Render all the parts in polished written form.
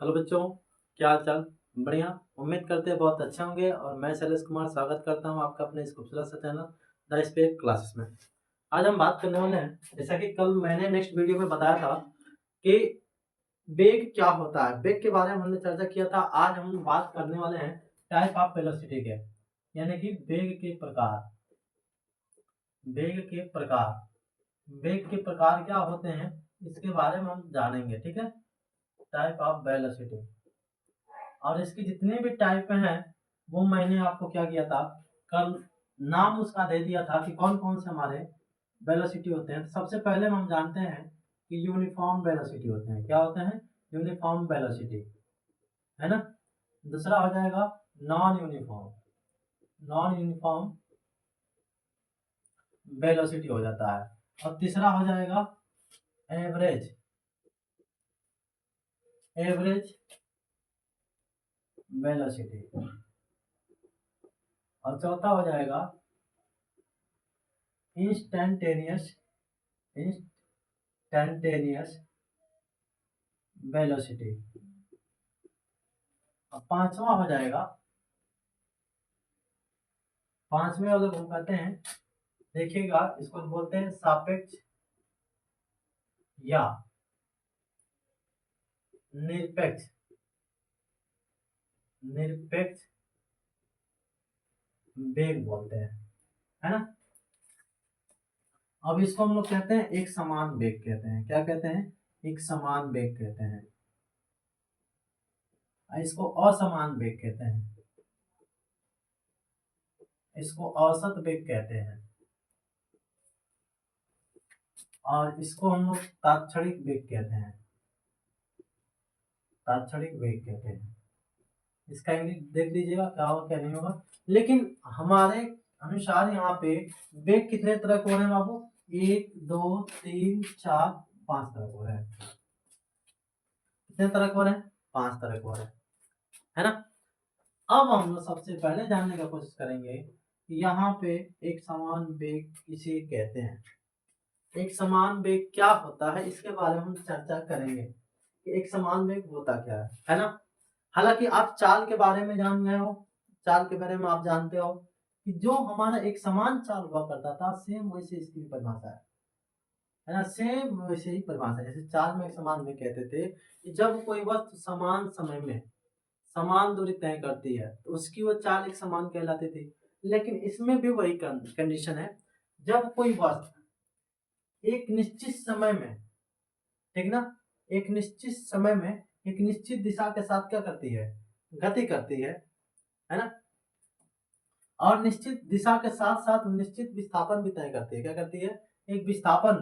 Hello बच्चों, क्या हाल चाल? बढ़िया। उम्मीद करते हैं बहुत अच्छे होंगे और मैं शैलेश कुमार स्वागत करता हूं आपका अपने इस खूबसूरत सा चैनल द स्पेक क्लासेस में। आज हम बात करने वाले हैं, जैसा कि कल मैंने नेक्स्ट वीडियो में बताया था कि वेग क्या होता है। वेग के बारे में हमने चर्चा किया था। आज हम बात करने वाले हैं टाइप ऑफ वेलोसिटी के, यानी कि वेग के प्रकार। वेग के प्रकार, वेग के प्रकार क्या होते हैं इसके बारे में हम जानेंगे। ठीक है, टाइप ऑफ वेलोसिटी और इसकी जितने भी टाइप हैं वो मैंने आपको क्या किया था, कल नाम उसका दे दिया था कि कौन कौन से हमारे वेलोसिटी होते हैं। तो सबसे पहले हम जानते हैं कि यूनिफॉर्म वेलोसिटी होते हैं। क्या होते हैं? यूनिफॉर्म वेलोसिटी, है ना। दूसरा हो जाएगा non uniform, non uniform velocity हो जाता है। और तीसरा हो जाएगा एवरेज, एवरेज वेलोसिटी। और चौथा हो जाएगा इंस्टैन्टेनियस, इंस्टैन्टेनियस वेलोसिटी। अब पांचवा हो जाएगा, पांचवें अगर हम कहते हैं, देखिएगा इसको बोलते हैं सापेक्ष या निरपेक्ष, निरपेक्ष वेग बोलते हैं, है ना। अब इसको हम लोग कहते हैं एक समान वेग कहते हैं। क्या कहते हैं? एक समान वेग कहते हैं। इसको असमान वेग कहते हैं, इसको औसत वेग कहते हैं। और इसको हम लोग तात्क्षणिक वेग कहते हैं, तात्क्षणिक वेग कहते हैं। इसका इंग्लिश देख लीजिएगा क्या होगा क्या नहीं होगा। लेकिन हमारे अनुसार यहाँ पे वेग कितने तरह के हो रहे हैं बाबू? 1 2 3 4 5 तरह के हो रहे हैं। कितने तरह के हो रहे हैं? 5 तरह के हो रहे हैं, है ना। अब हम लोग सबसे पहले जानने की कोशिश करेंगे कि यहाँ पे एक समान वेग किसे कहते हैं। एक समान वेग क्या होता है इसके बारे में हम चर्चा करेंगे कि एक समान वेग होता क्या है ना। हालांकि आप चाल के बारे में जान गए हो, चाल के बारे में आप जानते हो कि जो हमारा एक समान चाल हुआ करता था, सेम वैसे इसकी भी परिभाषा है ना। सेम वैसे ही परिभाषा, जैसे चाल में एक समान वेग कहते थे कि जब कोई वस्तु समान समय में समान दूरी तय करती है तो उसकी वो चाल एक समान कहलाती थी। लेकिन इसमें भी वही कंडीशन है, जब कोई वस्तु एक निश्चित समय में, ठीक ना, एक निश्चित समय में एक निश्चित दिशा के साथ क्या करती है? गति करती है ना। और निश्चित दिशा के साथ साथ निश्चित विस्थापन भी तय करती है। क्या करती है? एक विस्थापन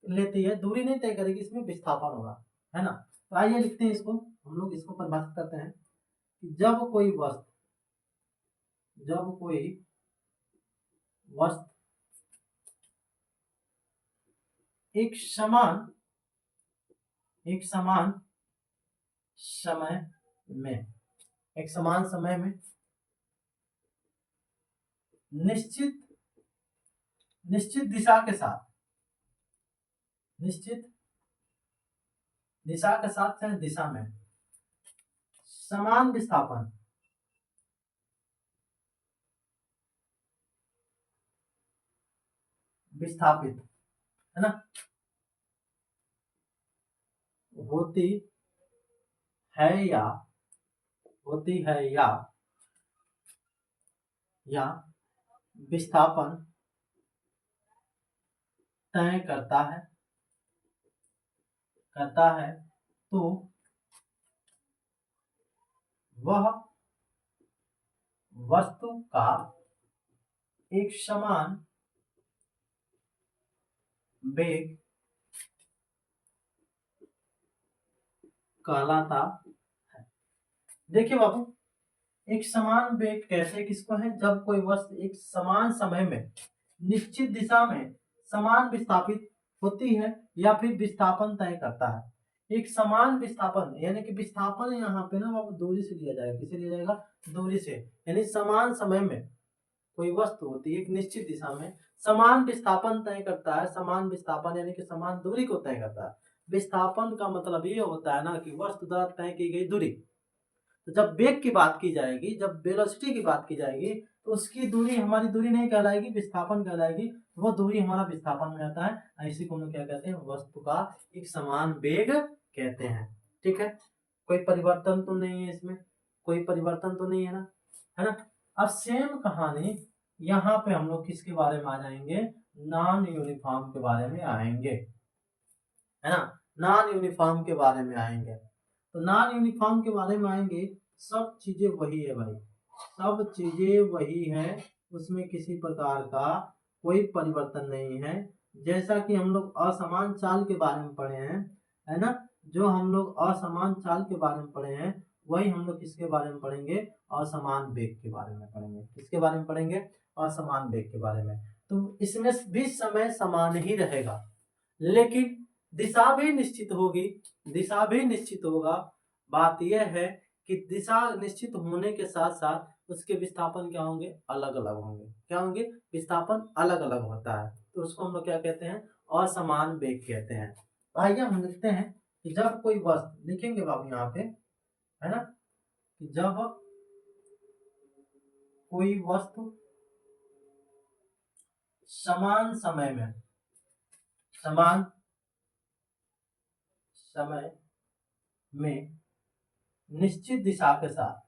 लेती है, दूरी नहीं तय करेगी, इसमें विस्थापन होगा, है ना। तो आइए लिखते हैं इसको, हम लोग इसको परिभाषित करते हैं कि जब कोई वस्तु, जब कोई वस्तु एक समान, एक समान समय में, एक समान समय में निश्चित निश्चित दिशा के साथ, निश्चित दिशा के साथ चाहे दिशा में समान विस्थापन, विस्थापित, है ना, होती है या होती है या विस्थापन तय करता है तो वह वस्तु का एक समान वेग कहलाता है। देखिए बाबू, एक समान वेग कैसे किसको है? जब कोई वस्तु एक समान समय में निश्चित दिशा में समान विस्थापित होती है या फिर विस्थापन तय करता है। एक समान विस्थापन यानी कि विस्थापन यहाँ पे ना बाबू दूरी से लिया जाएगा। किसे लिया जाएगा? दूरी से। यानी समान समय में कोई वस्तु होती है एक निश्चित दिशा में, समान विस्थापन तय करता है। समान विस्थापन यानी कि समान दूरी को तय करता है। विस्थापन का मतलब ये होता है ना कि वस्तु द्वारा तय की गई दूरी। तो जब वेग की बात की जाएगी, जब वेलोसिटी की बात की जाएगी, तो उसकी दूरी हमारी दूरी नहीं कहलाएगी, विस्थापन कहलाएगी। वो दूरी हमारा विस्थापन में आता है। इसी को हम लोग क्या कहते हैं, वस्तु का एक समान वेग कहते हैं। ठीक है, कोई परिवर्तन तो नहीं है इसमें, कोई परिवर्तन तो नहीं है ना, है ना। अब सेम कहानी यहाँ पे हम लोग किसके बारे में आ जाएंगे, नॉन यूनिफॉर्म के बारे में आएंगे, है ना। नॉन यूनिफॉर्म के बारे में आएंगे। तो नॉन यूनिफॉर्म के बारे में आएंगे, सब चीजें वही है भाई, सब चीजें वही है, उसमें किसी प्रकार का कोई परिवर्तन नहीं है। जैसा कि हम लोग असमान चाल के बारे में पढ़े हैं, है ना, जो हम लोग असमान चाल के बारे में पढ़े हैं, वही हम लोग किसके बारे में पढ़ेंगे, असमान वेग के बारे में पढ़ेंगे। किसके बारे में पढ़ेंगे, असमान वेग के बारे में। तो इसमें भी समय समान ही रहेगा, लेकिन दिशा भी निश्चित होगी, दिशा भी निश्चित होगा। बात यह है कि दिशा निश्चित होने के साथ साथ उसके विस्थापन क्या होंगे, अलग अलग होंगे। क्या होंगे, विस्थापन अलग अलग होता है। तो उसको हम लोग क्या कहते हैं, असमान वेग कहते हैं। आइए हम लिखते हैं कि जब कोई वस्तु, लिखेंगे बाबू यहाँ पे, है ना, कि जब कोई वस्तु समान समय में, समान समय में निश्चित दिशा के साथ,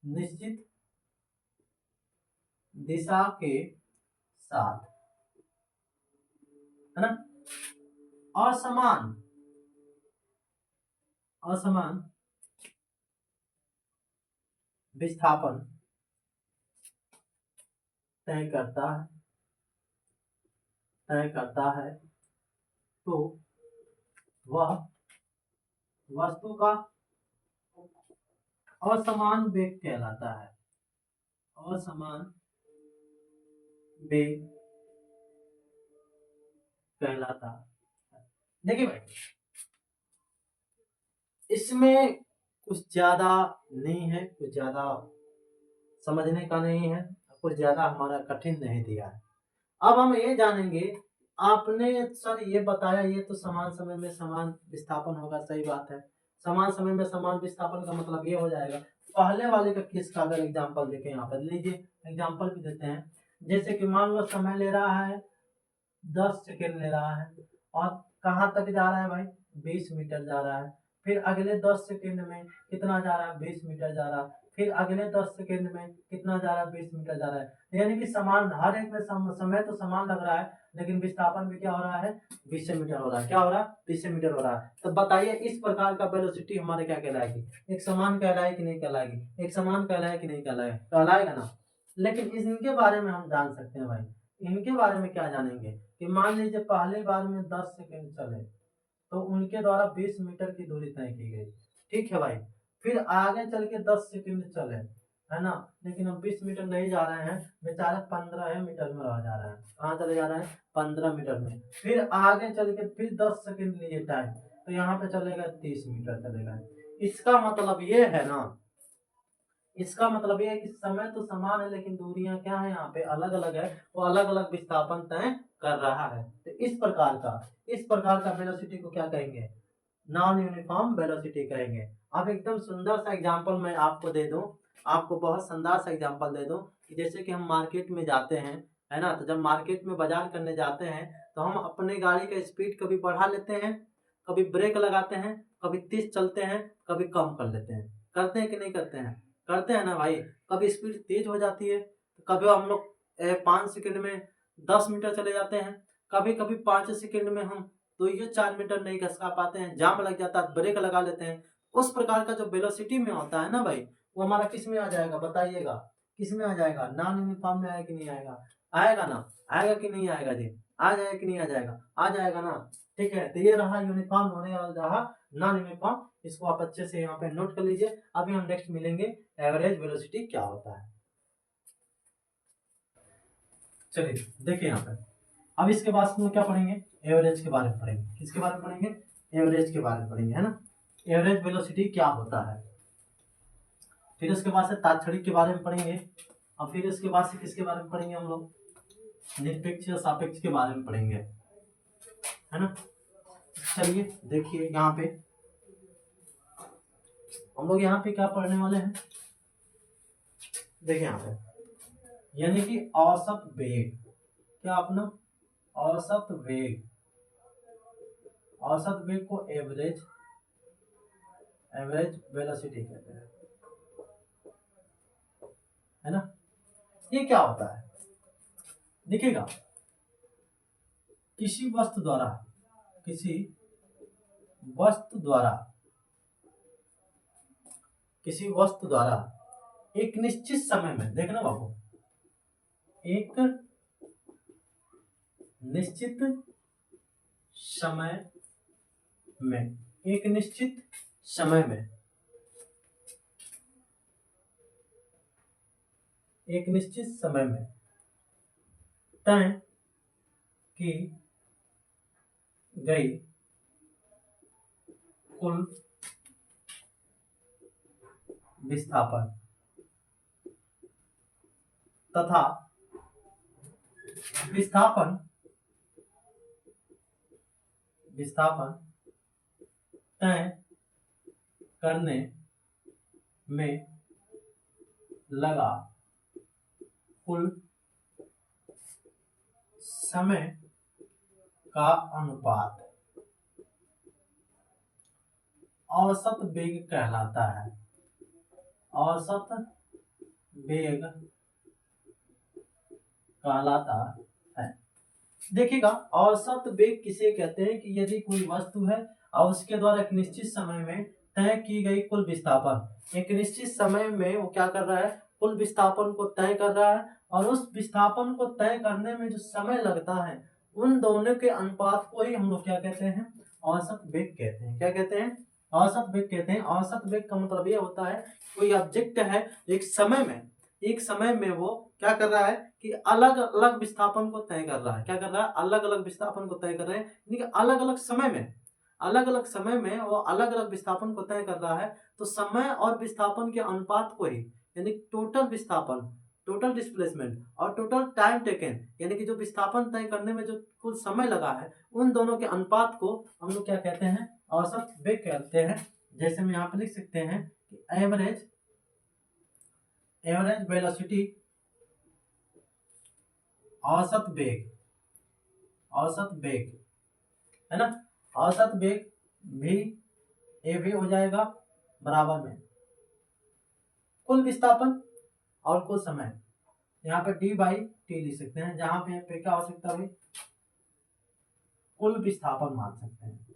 निश्चित दिशा के साथ, है ना, असमान असमान विस्थापन तय करता है, तय करता है, तो वह वस्तु का असमान वेग कहलाता है, असमान वेग कहलाता है। देखिए भाई, इसमें कुछ ज्यादा नहीं है, कुछ ज्यादा समझने का नहीं है, कुछ ज्यादा हमारा कठिन नहीं दिया है। अब हम ये जानेंगे, आपने सर ये बताया, ये तो समान समय में समान विस्थापन होगा, सही बात है। समान समय में समान विस्थापन का मतलब ये हो जाएगा, पहले वाले का केस का अगर एग्जांपल देखें, यहाँ पर लीजिए एग्जांपल भी देते हैं। जैसे कि मान लो समय ले रहा है 10 सेकेंड ले रहा है, और कहाँ तक जा रहा है भाई, 20 मीटर जा रहा है। फिर अगले 10 सेकेंड में कितना जा रहा है, 20 मीटर जा रहा है। फिर अगले 10 सेकेंड में कितना जा रहा है, 20 मीटर जा रहा है। यानी कि समान, हर एक में समय तो समान लग रहा है, लेकिन विस्थापन भी क्या हो रहा है, 20 मीटर हो रहा है। क्या हो रहा है, 20 मीटर हो रहा है। तो बताइए इस प्रकार का वेलोसिटी हमारे क्या कहलाएगी, एक समान कहलाएगी कि नहीं कहलाएगी, एक समान कहलाएगी कि नहीं कहलाएगा, कहलाएगा ना। लेकिन इनके बारे में हम जान सकते हैं भाई, इनके बारे में क्या जानेंगे कि मान लीजिए पहले बार में 10 सेकेंड चले, तो उनके द्वारा 20 मीटर की दूरी तय की गई। ठीक है भाई, फिर आगे चल के 10 सेकेंड चले, है ना, लेकिन अब 20 मीटर नहीं जा रहे हैं, बेचारे 15 मीटर में रह जा रहे हैं। कहाँ चले जा रहे हैं, 15 मीटर में। फिर आगे चल के फिर 10 सेकेंड लिए टाइम, तो यहाँ पे चलेगा 30 मीटर चलेगा। इसका मतलब ये है ना, इसका मतलब ये है कि समय तो समान है, लेकिन दूरियां क्या है, यहाँ पे अलग अलग है, वो अलग अलग विस्थापन तय कर रहा है। तो इस प्रकार का वेलोसिटी को क्या कहेंगे, नॉन यूनिफॉर्म वेलोसिटी कहेंगे। अब एकदम सुंदर सा एग्जांपल मैं आपको दे दूं, आपको बहुत शानदार सा एग्जांपल दे दूं कि जैसे कि हम मार्केट में जाते हैं, है ना, तो जब मार्केट में बाजार करने जाते हैं, तो हम अपने गाड़ी का स्पीड कभी बढ़ा लेते हैं, कभी ब्रेक लगाते हैं, कभी तेज चलते हैं, कभी कम कर लेते हैं। करते हैं कि नहीं करते हैं, करते हैं ना भाई। कभी स्पीड तेज हो जाती है, तो कभी हम लोग 5 सेकंड में 10 मीटर चले जाते हैं, कभी कभी 5 सेकंड में हम तो ये 4 मीटर नहीं घसका पाते हैं, जाम लग जाता है, ब्रेक लगा लेते हैं। उस प्रकार का जो वेलोसिटी में होता है ना भाई, वो हमारा किस में आ जाएगा, बताइएगा किस में आ जाएगा, नॉन यूनिफॉर्म में आएगा कि नहीं आएगा, आएगा ना, आएगा कि नहीं आएगा जी, आ जाएगा कि नहीं आ जाएगा, आ जाएगा ना। ठीक है, तो ये रहा यूनिफॉर्म होने वाला रहा नॉन यूनिफॉर्म, इसको आप अच्छे से यहाँ पे नोट कर लीजिए। अभी हम नेक्स्ट मिलेंगे एवरेज वेलोसिटी क्या होता है। चलिए देखिए यहाँ पे, अब इसके बाद हम क्या पढ़ेंगे, एवरेज के बारे में पढ़ेंगे। किसके बारे में पढ़ेंगे, एवरेज के बारे में पढ़ेंगे, है ना। एवरेज वेलोसिटी क्या होता है, फिर उसके बाद से तात्क्षणिक के बारे में पढ़ेंगे, और फिर उसके बाद से किसके बारे में पढ़ेंगे हम लोग, निरपेक्ष या सापेक्ष के बारे में पढ़ेंगे, है ना। चलिए देखिए यहाँ पे हम लोग यहाँ पे क्या पढ़ने वाले हैं, देखिए यहाँ पे यानी कि औसत वेग, क्या अपना औसत वेग, औसत वेग को एवरेज वेलोसिटी कहते हैं, है ना। ये क्या होता है देखिएगा, किसी वस्तु द्वारा एक निश्चित समय में, देखना बाबू, एक निश्चित समय में तय की गई कुल विस्थापन तथा विस्थापन तय करने में लगा कुल समय का अनुपात औसत वेग कहलाता है। औसत वेग कहलाता है। देखिएगा, औसत वेग किसे कहते हैं कि यदि कोई वस्तु है और उसके द्वारा एक निश्चित समय में तय की गई कुल विस्थापन, एक निश्चित समय में वो क्या कर रहा है, कुल विस्थापन को तय कर रहा है, और उस विस्थापन को तय करने में जो समय लगता है उन दोनों के अनुपात को ही हम लोग क्या कहते हैं, औसत वेग कहते हैं। क्या कहते हैं, औसत वेग कहते हैं। औसत वेग का मतलब ये होता है कोई ऑब्जेक्ट है एक समय में वो क्या कर रहा है कि अलग अलग विस्थापन को तय कर रहा है। क्या कर रहा है, अलग अलग विस्थापन को तय कर रहे हैं, यानी कि अलग अलग समय में वो अलग अलग विस्थापन को तय कर रहा है। तो समय और विस्थापन के अनुपात को ही, यानी टोटल विस्थापन, टोटल डिस्प्लेसमेंट और टोटल टाइम टेकन, यानी कि जो विस्थापन तय करने में जो कुल समय लगा है, उन दोनों के अनुपात को हम लोग क्या कहते हैं, औसत वेग कहते हैं। जैसे हम यहाँ पे लिख सकते हैं कि एवरेज वेलोसिटी, औसत वेग है ना, औसत वेग भी ए भी हो जाएगा बराबर में कुल विस्थापन और कुल समय। यहाँ पे डी बाई टी लिख सकते हैं, जहां पे क्या हो सकता है भाई, कुल विस्थापन मान सकते हैं।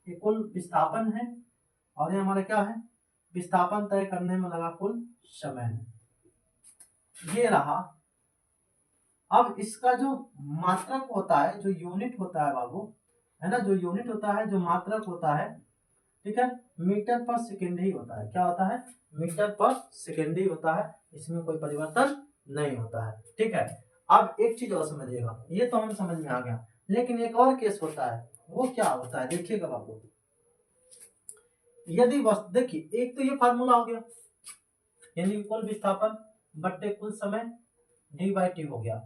ये कुल विस्थापन है और ये हमारा क्या है, विस्थापन तय करने में लगा कुल समय है। ये रहा। अब इसका जो मात्रक होता है, जो यूनिट होता है बाबू, है ना, जो यूनिट होता है, जो मात्रक होता है, ठीक है, मीटर पर सेकेंड ही होता है। क्या होता है, मीटर पर सेकेंड ही होता है, इसमें कोई परिवर्तन नहीं होता है। ठीक है, अब एक चीज और समझिएगा, ये तो हम समझ में आ गया, लेकिन एक और केस होता है, वो क्या होता है देखिएगा बाबू। यदि वस्तु, देखिए एक तो ये फार्मूला हो गया, यानी कुल विस्थापन बट्टे कुल समय डी बाई टी हो गया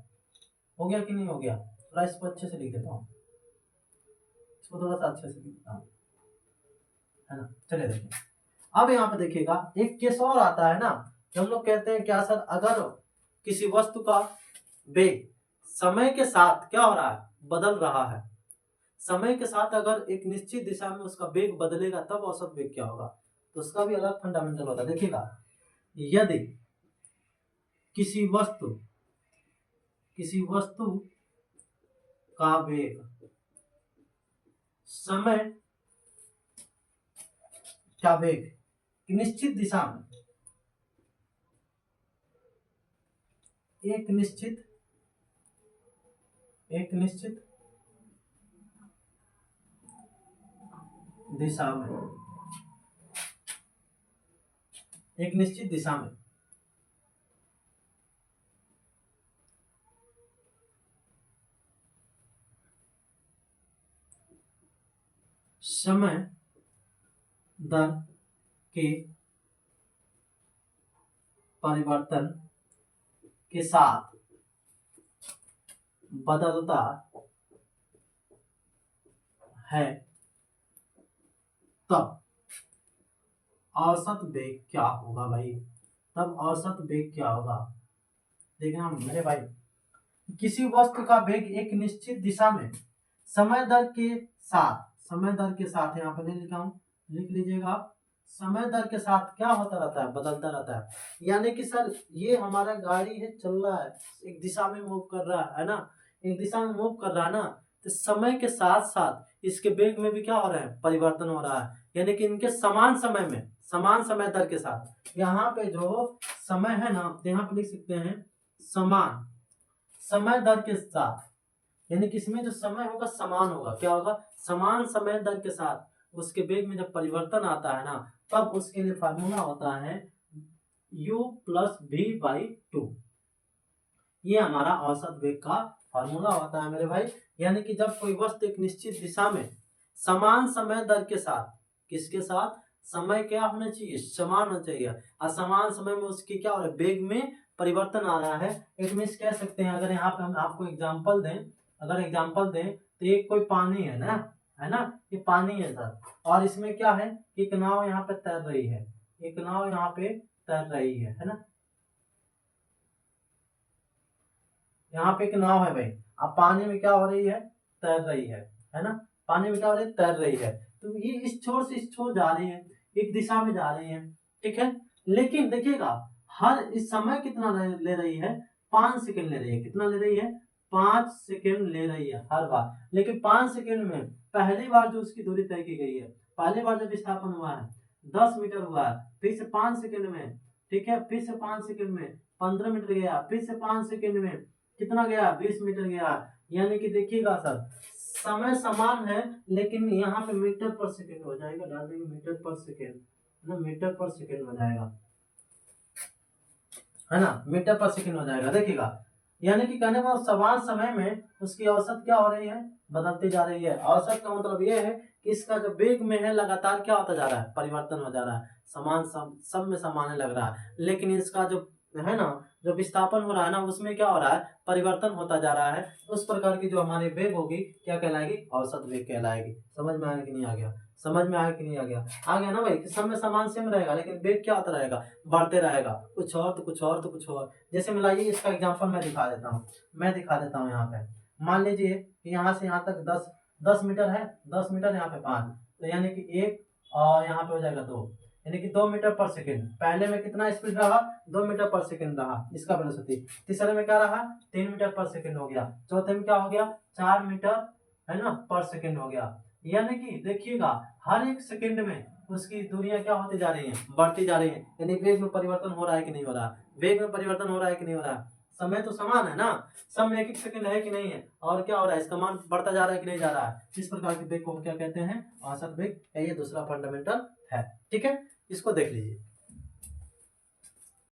कि नहीं हो गया। थोड़ा इसको अच्छे से लिख देता हूँ, इसको थोड़ा सा अच्छे से लिख देता हूँ, है ना। चलिए देखिए, अब यहाँ पे देखिएगा एक केस और आता है ना, हम लोग कहते हैं क्या सर, अगर किसी वस्तु का वेग समय के साथ क्या हो रहा है, बदल रहा है, समय के साथ अगर एक निश्चित दिशा में उसका वेग बदलेगा तब औसत वेग क्या होगा, तो उसका भी अलग फंडामेंटल होता है। देखिएगा, यदि किसी वस्तु का वेग समय का वेग निश्चित दिशा में एक निश्चित दिशा में समय दर के परिवर्तन के साथ बदलता है तब औसत वेग क्या होगा भाई, तब औसत वेग क्या होगा। देखना मेरे भाई, किसी वस्तु का वेग एक निश्चित दिशा में समय दर के साथ, समय दर के साथ यहाँ पे नहीं लिखा हूँ, लिख लीजिएगा, समय दर के साथ क्या होता रहता है, बदलता रहता है। यानी कि सर ये हमारा गाड़ी है, चल रहा है, एक दिशा में मूव कर रहा है ना, एक दिशा में मूव कर रहा है ना, तो समय के साथ साथ इसके वेग में भी क्या हो रहा है, परिवर्तन हो रहा है। यानी कि इनके समान समय में, समान समय दर के साथ, यहाँ पे जो समय है ना, तो यहाँ पे लिख सकते हैं समान समय दर के साथ, यानी कि इसमें जो समय होगा समान होगा, क्या होगा, समान समय दर के साथ उसके वेग में जब परिवर्तन आता है ना, तब उसके लिए फार्मूला होता है u plus v by two. ये हमारा औसत वेग का फार्मूला होता है मेरे भाई। यानी कि जब कोई वस्तु एक निश्चित दिशा में समान समय दर के साथ, किसके साथ, समय क्या होना चाहिए, समान होना चाहिए, असमान समय में उसके क्या हो रहा है, वेग में परिवर्तन आ रहा है। इट मीन्स कह सकते हैं, अगर यहाँ पे हम आपको एग्जांपल दें, अगर एग्जांपल दें तो ये कोई पानी है ना, है ना, ये पानी है सर, और इसमें क्या है कि एक नाव यहाँ पे तैर रही है, एक नाव यहाँ पे तैर रही है ना, यहाँ पे एक नाव है भाई, अब पानी में क्या हो रही है, तैर रही है ना, पानी में क्या हो रही है, तैर रही है। तो ये इस छोर से इस छोर जा रही है, एक दिशा में जा रही है, ठीक है। लेकिन देखिएगा हर इस समय कितना ले रही है, 5 सेकंड ले रही है, कितना ले रही है, 5 सेकंड ले रही है हर बार। लेकिन 5 सेकंड में पहली बार जो उसकी दूरी तय की गई है, पहली बार जब विस्थापन हुआ है 10 मीटर हुआ है, फिर से 5 सेकंड में, ठीक है, फिर से 5 सेकंड में 15 मीटर गया, फिर से 5 सेकंड में कितना गया, 20 मीटर गया। यानी कि देखिएगा सर समय समान है, लेकिन यहाँ पे मीटर पर सेकंड हो जाएगा, डाल देंगे मीटर पर सेकंड ना, मीटर पर सेकंड हो जाएगा, है ना, मीटर पर सेकंड हो जाएगा। देखिएगा यानी कि कहने का समान समय में उसकी औसत क्या हो रही है, बदलती जा रही है। औसत का मतलब ये है कि इसका जो वेग में है लगातार क्या होता जा रहा है, परिवर्तन हो जा रहा है, समान सब में समान लग रहा है, लेकिन इसका जो है ना, जो विस्थापन हो रहा है ना, उसमें क्या हो रहा है, परिवर्तन होता जा रहा है। उस प्रकार की जो हमारी वेग होगी क्या कहलाएगी, औसत वेग कहलाएगी। समझ में आया कि नहीं आ गया, समझ में आया कि नहीं आ गया, आ गया ना भाई, कि सब में समान सेम रहेगा, लेकिन वेग क्या होता रहेगा, बढ़ते रहेगा, कुछ और तो कुछ और तो कुछ और। जैसे मिलाइए, इसका एग्जांपल मैं दिखा देता हूँ, मैं दिखा देता हूँ यहाँ पे। मान लीजिए कि यहाँ से यहाँ तक 10 मीटर है, 10 मीटर यहाँ पे 5, तो यानी कि 1 और यहाँ पे हो जाएगा 2, यानी कि 2 मीटर पर सेकंड। पहले में कितना स्पीड रहा, 2 मीटर पर सेकंड रहा इसका वेलोसिटी। तीसरे में क्या रहा, 3 मीटर पर सेकंड हो गया। चौथे में क्या हो गया, 4 मीटर है ना पर सेकंड हो गया। यानी कि देखिएगा हर एक सेकंड में उसकी दूरियां क्या होती जा रही हैं, बढ़ती जा रही हैं। यानी वेग में परिवर्तन हो रहा है कि नहीं हो रहा, वेग में परिवर्तन हो रहा है कि नहीं हो रहा। समय तो समान है ना, सब में एक एक सेकंड है कि नहीं है, और क्या हो रहा है, इसका मान बढ़ता जा रहा है कि नहीं जा रहा है। इस प्रकार के वेग को हम क्या कहते हैं, औसत वेग। ये दूसरा फंडामेंटल है, ठीक है, इसको देख लीजिए।